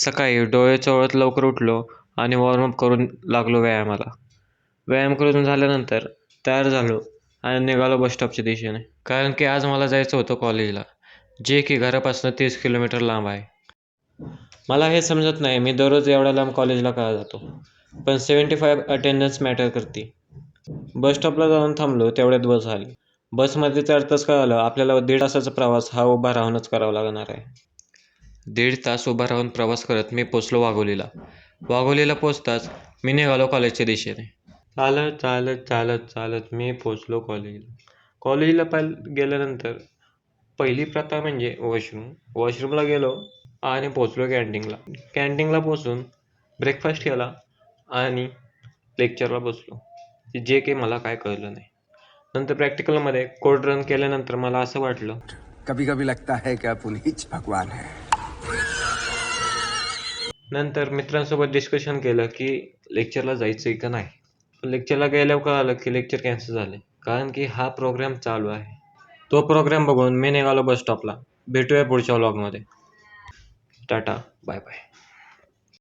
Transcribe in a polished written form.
सकाळी डोळे चोळत लवकर उठलो आणि वॉर्मअप करून लागलो व्यायामाला. व्यायाम करून झाल्यानंतर तयार झालो आणि निघालो बस स्टॉपच्या दिशेने, कारण की आज मला जायचं होतं कॉलेजला, जे की घरापासून 30 किलोमीटर लांब आहे. मला हे समजत नाही मी दररोज एवढ्या लांब कॉलेजला का जातो, पण 75 अटेंडन्स मॅटर करते. बस स्टॉपला जाऊन थांबलो तेवढ्यात बस आली. बसमध्ये चढताच कळालं आपल्याला 1.5 तासाचा प्रवास हा उभा राहूनच करावा लागणार आहे. 1.5 तास उभा राहून प्रवास करत मी पोचलो वाघोलीला. वाघोलीला पोचताच मी निघालो कॉलेजच्या दिशेने. चालत चालत चालत चालत मी पोचलो कॉलेजला. कॉलेजला गेल्यानंतर पहिली प्रथा म्हणजे वॉशरूमला गेलो आणि पोचलो कॅन्टीनला. कॅन्टीनला पोचून ब्रेकफास्ट केला आणि लेक्चरला बसलो, जे की मला काय कळलं नाही. नंतर प्रॅक्टिकलमध्ये कोड रन केल्यानंतर मला असं वाटलं, कभी कभी लगता है कि आप उन्हीं भगवान है. नंतर मित्रांसोबत डिस्कशन केलं की लेक्चरला जायचं का नाही. लेक्चरला गेल्यावर कळालं की लेक्चर कॅन्सल झाले, कारण की हा प्रोग्राम चालू आहे. तो प्रोग्राम बघून मी निघालो बस स्टॉपला. भेटूया पुढच्या व्लॉगमध्ये. Tata, bye bye.